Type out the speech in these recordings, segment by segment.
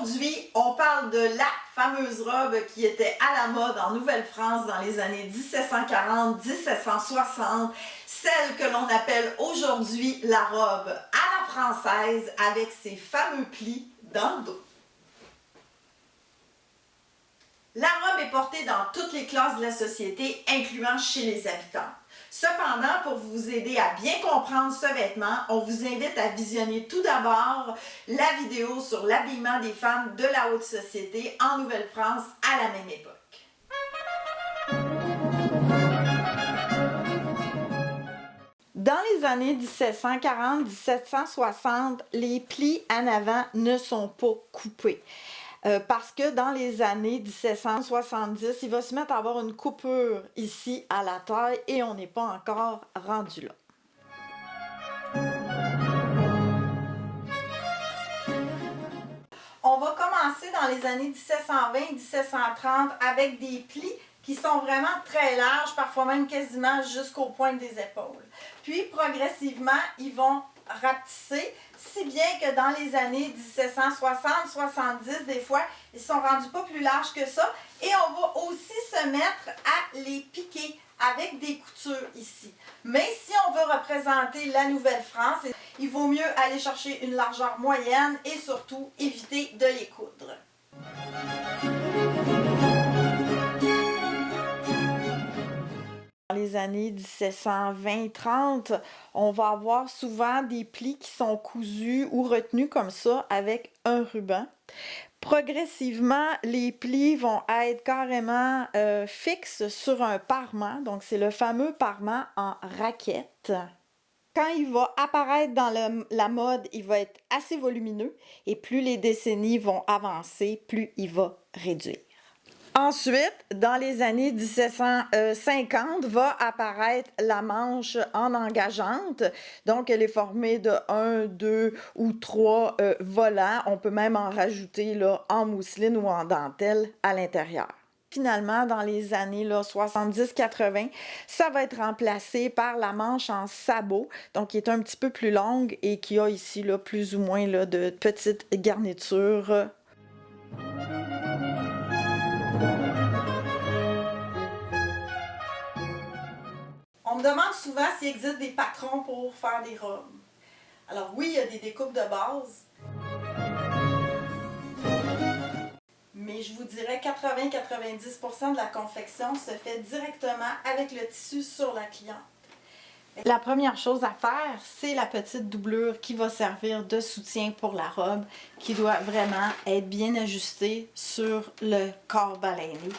Aujourd'hui, on parle de la fameuse robe qui était à la mode en Nouvelle-France dans les années 1740-1760, celle que l'on appelle aujourd'hui la robe à la française avec ses fameux plis dans le dos. La robe est portée dans toutes les classes de la société, incluant chez les habitants. Cependant, pour vous aider à bien comprendre ce vêtement, on vous invite à visionner tout d'abord la vidéo sur l'habillement des femmes de la haute société en Nouvelle-France à la même époque. Dans les années 1740-1760, les plis en avant ne sont pas coupés. Parce que dans les années 1770, il va se mettre à avoir une coupure ici à la taille et on n'est pas encore rendu là. On va commencer dans les années 1720-1730 avec des plis qui sont vraiment très larges, parfois même quasiment jusqu'au point des épaules. Puis progressivement, ils vont rapetisser, si bien que dans les années 1760-70, des fois, ils sont rendus pas plus larges que ça. Et on va aussi se mettre à les piquer avec des coutures ici. Mais si on veut représenter la Nouvelle-France, il vaut mieux aller chercher une largeur moyenne et surtout éviter de les coudre. Dans les années 1720-30, on va avoir souvent des plis qui sont cousus ou retenus comme ça avec un ruban. Progressivement, les plis vont être carrément fixes sur un parement, donc c'est le fameux parement en raquette. Quand il va apparaître dans la mode, il va être assez volumineux et plus les décennies vont avancer, plus il va réduire. Ensuite, dans les années 1750, va apparaître la manche en engageante. Donc, elle est formée de 1, 2 ou 3 volants. On peut même en rajouter là, en mousseline ou en dentelle à l'intérieur. Finalement, dans les années 70-80, ça va être remplacé par la manche en sabot, donc qui est un petit peu plus longue et qui a ici là, plus ou moins là, de petites garnitures. On me demande souvent s'il existe des patrons pour faire des robes. Alors oui, il y a des découpes de base. Mais je vous dirais 80-90% de la confection se fait directement avec le tissu sur la cliente. La première chose à faire, c'est la petite doublure qui va servir de soutien pour la robe, qui doit vraiment être bien ajustée sur le corps baleiné.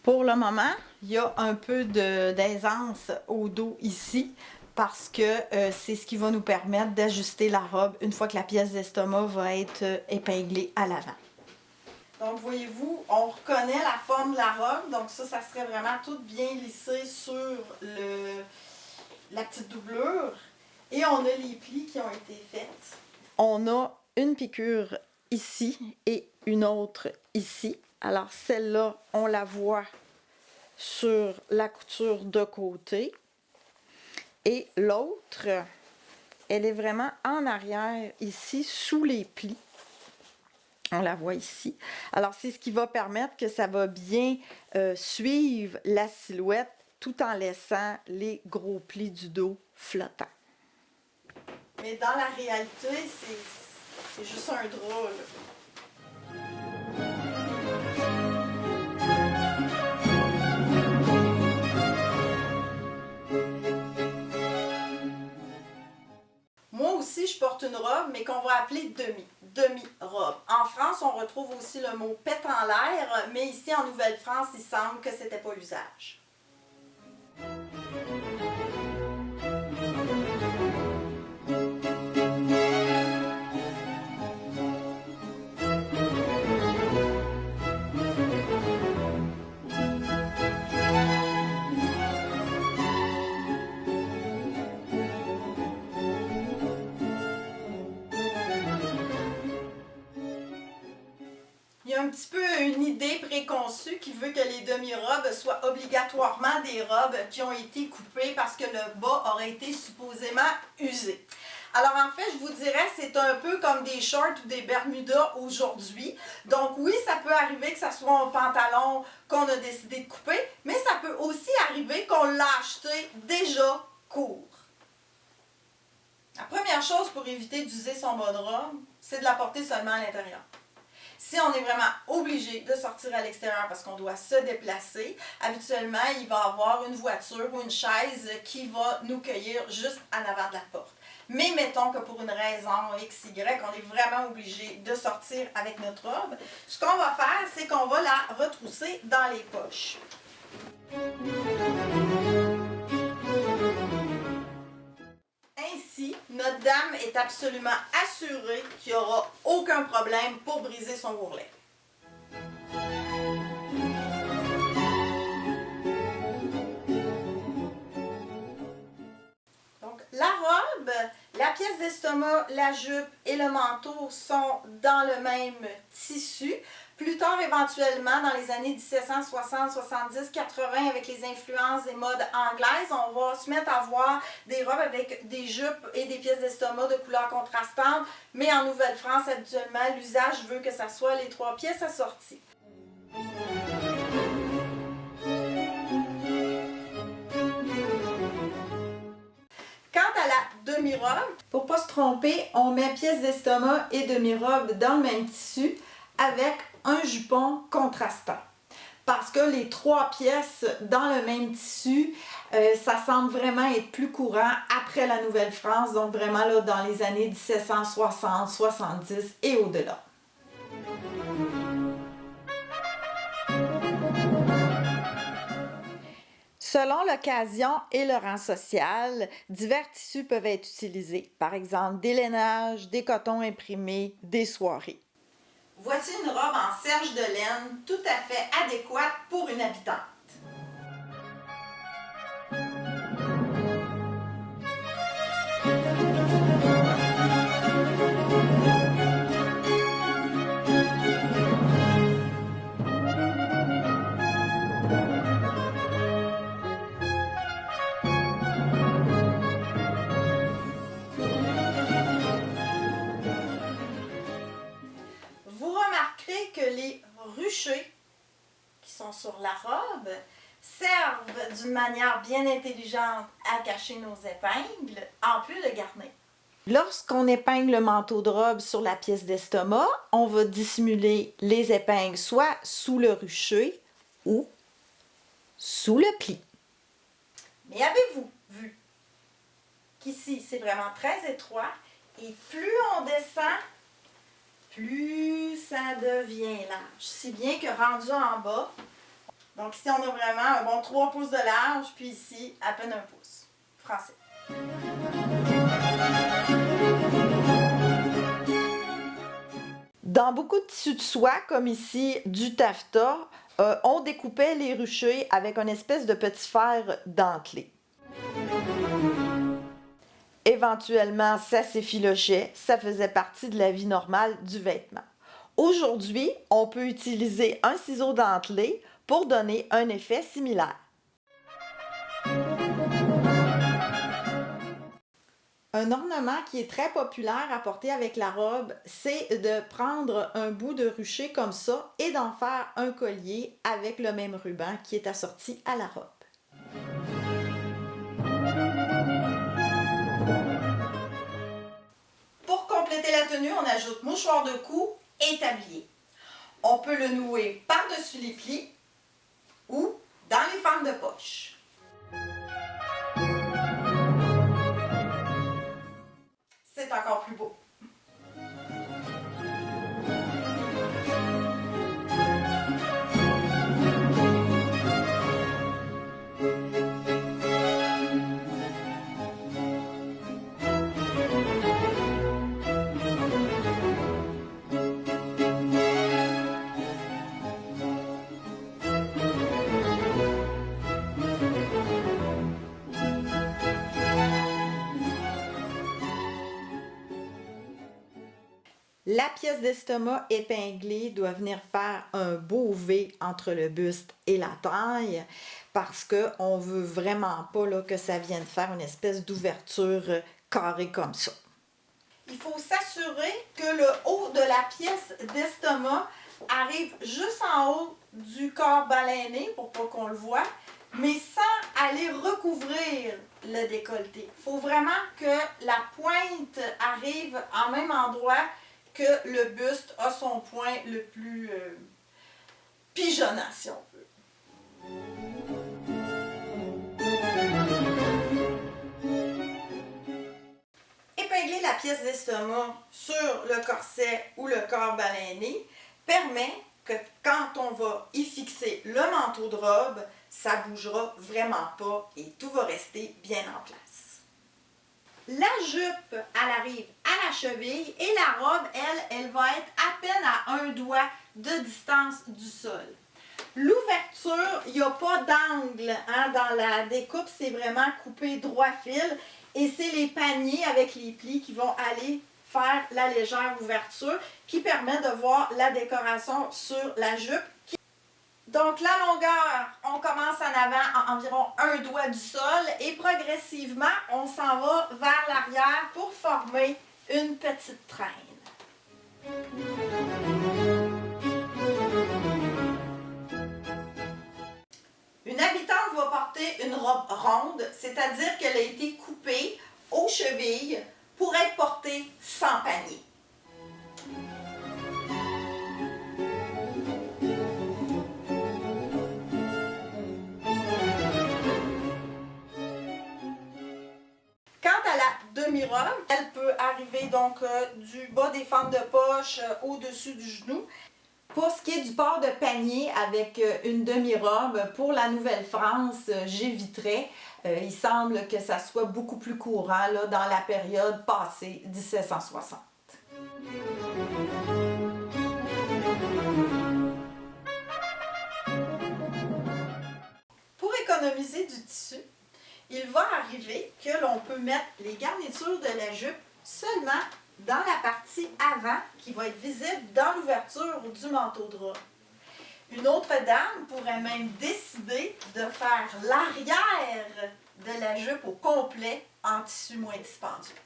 Pour le moment, il y a un peu d'aisance au dos ici parce que c'est ce qui va nous permettre d'ajuster la robe une fois que la pièce d'estomac va être épinglée à l'avant. Donc, voyez-vous, on reconnaît la forme de la robe. Donc ça serait vraiment tout bien lissé sur la petite doublure. Et on a les plis qui ont été faits. On a une piqûre ici et une autre ici. Alors celle-là, on la voit sur la couture de côté. Et l'autre, elle est vraiment en arrière, ici, sous les plis. On la voit ici. Alors, c'est ce qui va permettre que ça va bien suivre la silhouette tout en laissant les gros plis du dos flottants. Mais dans la réalité, c'est juste un drap, là. Moi aussi, je porte une robe, mais qu'on va appeler demi-robe. En France, on retrouve aussi le mot pète en l'air, mais ici en Nouvelle-France, il semble que c'était pas l'usage. Il y a un petit peu une idée préconçue qui veut que les demi-robes soient obligatoirement des robes qui ont été coupées parce que le bas aurait été supposément usé. Alors en fait, je vous dirais, c'est un peu comme des shorts ou des bermudas aujourd'hui. Donc oui, ça peut arriver que ça soit un pantalon qu'on a décidé de couper, mais ça peut aussi arriver qu'on l'a acheté déjà court. La première chose pour éviter d'user son bas de robe, c'est de la porter seulement à l'intérieur. Si on est vraiment obligé de sortir à l'extérieur parce qu'on doit se déplacer, habituellement, il va y avoir une voiture ou une chaise qui va nous cueillir juste en avant de la porte. Mais mettons que pour une raison X, Y, on est vraiment obligé de sortir avec notre robe, ce qu'on va faire, c'est qu'on va la retrousser dans les poches. Ainsi, notre dame est absolument assurée qu'il n'y aura aucun problème pour briser son ourlet. Donc, la robe, la pièce d'estomac, la jupe et le manteau sont dans le même tissu. Plus tard, éventuellement, dans les années 1760, 70, 80, avec les influences des modes anglaises, on va se mettre à voir des robes avec des jupes et des pièces d'estomac de couleurs contrastantes. Mais en Nouvelle-France, habituellement, l'usage veut que ça soit les 3 pièces assorties. Quant à la demi-robe, pour ne pas se tromper, on met pièces d'estomac et demi-robe dans le même tissu avec un jupon contrastant. Parce que les 3 pièces dans le même tissu, ça semble vraiment être plus courant après la Nouvelle-France, donc vraiment là dans les années 1760, 70 et au-delà. Selon l'occasion et le rang social, divers tissus peuvent être utilisés. Par exemple, des lainages, des cotons imprimés, des soirées. Voici une robe en serge de laine tout à fait adéquate pour une habitante. Vous remarquerez que les ruchés qui sont sur la robe servent d'une manière bien intelligente à cacher nos épingles, en plus de garnir. Lorsqu'on épingle le manteau de robe sur la pièce d'estomac, on va dissimuler les épingles soit sous le rucher ou sous le pli. Mais avez-vous vu qu'ici, c'est vraiment très étroit et plus on descend, plus ça devient large. Si bien que rendu en bas, donc ici on a vraiment un bon 3 pouces de large, puis ici à peine 1 pouce. Français. Dans beaucoup de tissus de soie, comme ici du taffetas, on découpait les ruchers avec une espèce de petit fer dentelé. Éventuellement, ça s'effilochait, ça faisait partie de la vie normale du vêtement. Aujourd'hui, on peut utiliser un ciseau dentelé pour donner un effet similaire. Un ornement qui est très populaire à porter avec la robe, c'est de prendre un bout de rucher comme ça et d'en faire un collier avec le même ruban qui est assorti à la robe. Pour compléter la tenue, on ajoute mouchoir de cou et tablier. On peut le nouer par-dessus les plis ou dans les fentes de poche. C'est encore plus beau. La pièce d'estomac épinglée doit venir faire un beau V entre le buste et la taille parce qu'on ne veut vraiment pas là, que ça vienne faire une espèce d'ouverture carrée comme ça. il faut s'assurer que le haut de la pièce d'estomac arrive juste en haut du corps baleiné pour pas qu'on le voit, mais sans aller recouvrir le décolleté. Il faut vraiment que la pointe arrive en même endroit que le buste a son point le plus pigeonnant, si on veut. Épingler la pièce d'estomac sur le corset ou le corps baleiné permet que quand on va y fixer le manteau de robe, ça ne bougera vraiment pas et tout va rester bien en place. La jupe, elle arrive à la cheville et la robe, elle va être à peine à un doigt de distance du sol. L'ouverture, il n'y a pas d'angle dans la découpe, c'est vraiment coupé droit fil et c'est les paniers avec les plis qui vont aller faire la légère ouverture qui permet de voir la décoration sur la jupe. Donc la longueur, on commence en avant à environ un doigt du sol et progressivement, on s'en va vers l'arrière pour former une petite traîne. Une habitante va porter une robe ronde, c'est-à-dire qu'elle a été coupée aux chevilles pour être portée sans panier. Quant à la demi-robe, elle peut arriver donc du bas des fentes de poche au-dessus du genou. Pour ce qui est du port de panier avec une demi-robe, pour la Nouvelle-France, j'éviterais. Il semble que ça soit beaucoup plus courant là, dans la période passée 1760. Pour économiser du tissu, il va arriver que l'on peut mettre les garnitures de la jupe seulement dans la partie avant qui va être visible dans l'ouverture du manteau de robe. Une autre dame pourrait même décider de faire l'arrière de la jupe au complet en tissu moins dispendieux.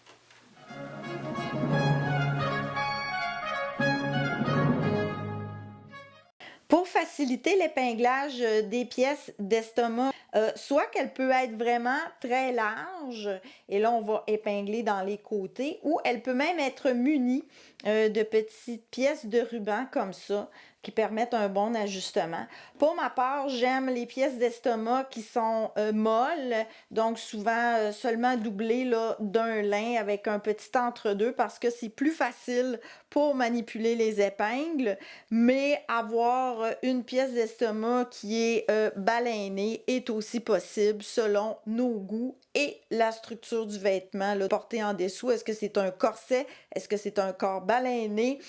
Pour faciliter l'épinglage des pièces d'estomac, soit qu'elle peut être vraiment très large, et là on va épingler dans les côtés, ou elle peut même être munie de petites pièces de ruban comme ça, qui permettent un bon ajustement. Pour ma part, j'aime les pièces d'estomac qui sont molles, donc souvent seulement doublées d'un lin avec un petit entre-deux parce que c'est plus facile pour manipuler les épingles, mais avoir une pièce d'estomac qui est balainée est aussi possible selon nos goûts et la structure du vêtement porté en dessous. Est-ce que c'est un corset? Est-ce que c'est un corps balainé?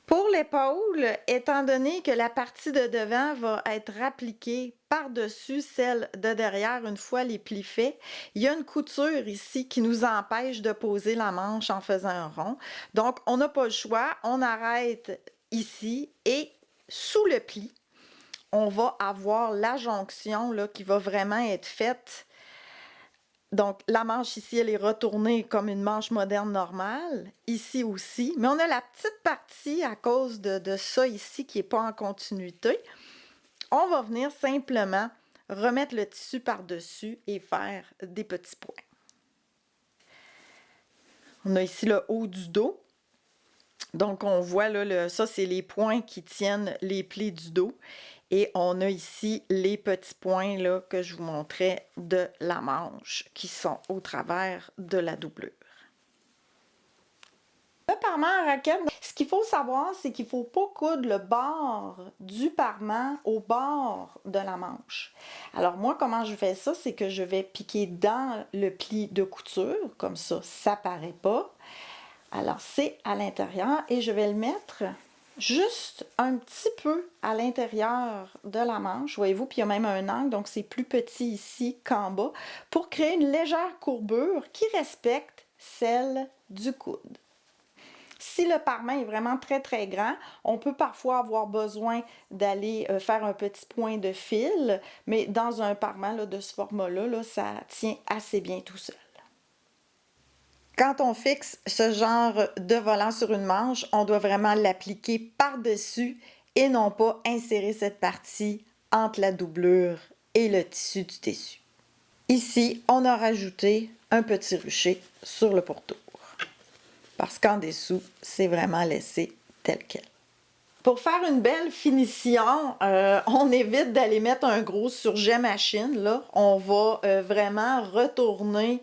Pour l'épaule, étant donné que la partie de devant va être appliquée par-dessus celle de derrière une fois les plis faits, il y a une couture ici qui nous empêche de poser la manche en faisant un rond. Donc, on n'a pas le choix, on arrête ici et sous le pli, on va avoir la jonction qui va vraiment être faite. Donc, la manche ici, elle est retournée comme une manche moderne normale, ici aussi, mais on a la petite partie à cause de ça ici qui n'est pas en continuité. On va venir simplement remettre le tissu par-dessus et faire des petits points. On a ici le haut du dos. Donc, on voit là, ça, c'est les points qui tiennent les plis du dos. Et on a ici les petits points là, que je vous montrais de la manche qui sont au travers de la doublure. Le parement à raquette, ce qu'il faut savoir, c'est qu'il ne faut pas coudre le bord du parement au bord de la manche. Alors moi, comment je fais ça, c'est que je vais piquer dans le pli de couture, comme ça ne paraît pas. Alors c'est à l'intérieur et je vais le mettre juste un petit peu à l'intérieur de la manche, voyez-vous, puis il y a même un angle, donc c'est plus petit ici qu'en bas, pour créer une légère courbure qui respecte celle du coude. Si le parement est vraiment très très grand, on peut parfois avoir besoin d'aller faire un petit point de fil, mais dans un parement de ce format-là, ça tient assez bien tout seul. Quand on fixe ce genre de volant sur une manche, on doit vraiment l'appliquer par-dessus et non pas insérer cette partie entre la doublure et le tissu du tissu. Ici, on a rajouté un petit rucher sur le pourtour parce qu'en dessous, c'est vraiment laissé tel quel. Pour faire une belle finition, on évite d'aller mettre un gros surjet machine, là. On va vraiment retourner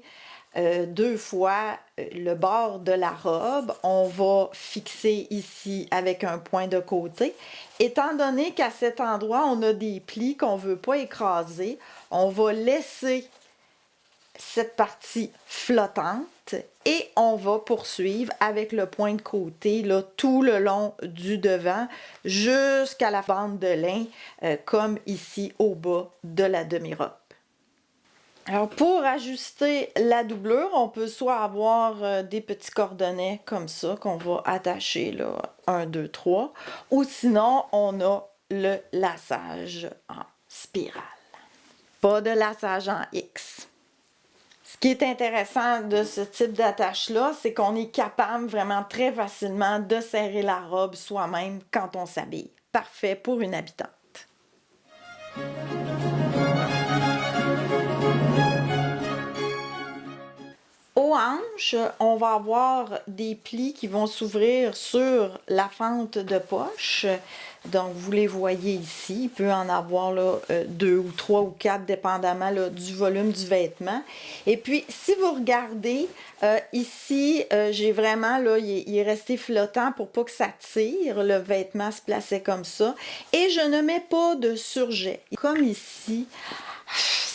2 fois le bord de la robe. On va fixer ici avec un point de côté. Étant donné qu'à cet endroit, on a des plis qu'on ne veut pas écraser, on va laisser cette partie flottante et on va poursuivre avec le point de côté là, tout le long du devant jusqu'à la bande de lin, comme ici au bas de la demi-robe. Alors pour ajuster la doublure, on peut soit avoir des petits cordonnets comme ça qu'on va attacher là, 1, 2, 3, ou sinon on a le laçage en spirale. Pas de laçage en X. Ce qui est intéressant de ce type d'attache-là, c'est qu'on est capable vraiment très facilement de serrer la robe soi-même quand on s'habille. Parfait pour une habitante. Aux hanches, on va avoir des plis qui vont s'ouvrir sur la fente de poche. Donc, vous les voyez ici. Il peut en avoir là, 2 ou 3 ou 4, dépendamment là, du volume du vêtement. Et puis, si vous regardez, ici, j'ai vraiment, là, il est resté flottant pour pas que ça tire. Le vêtement se plaçait comme ça. Et je ne mets pas de surjet. Comme ici,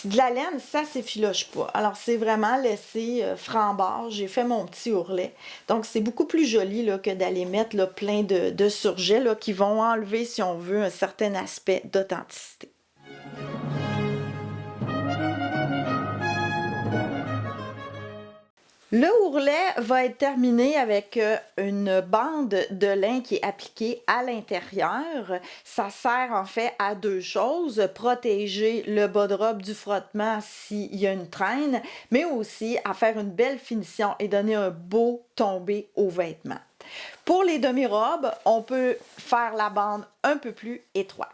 de la laine, ça s'effiloche pas. Alors, c'est vraiment laissé franc-bord. J'ai fait mon petit ourlet. Donc, c'est beaucoup plus joli là, que d'aller mettre là, plein de surjets là, qui vont enlever, si on veut, un certain aspect d'authenticité. Le ourlet va être terminé avec une bande de lin qui est appliquée à l'intérieur. Ça sert en fait à 2 choses, protéger le bas de robe du frottement s'il y a une traîne, mais aussi à faire une belle finition et donner un beau tombé au vêtement. Pour les demi-robes, on peut faire la bande un peu plus étroite.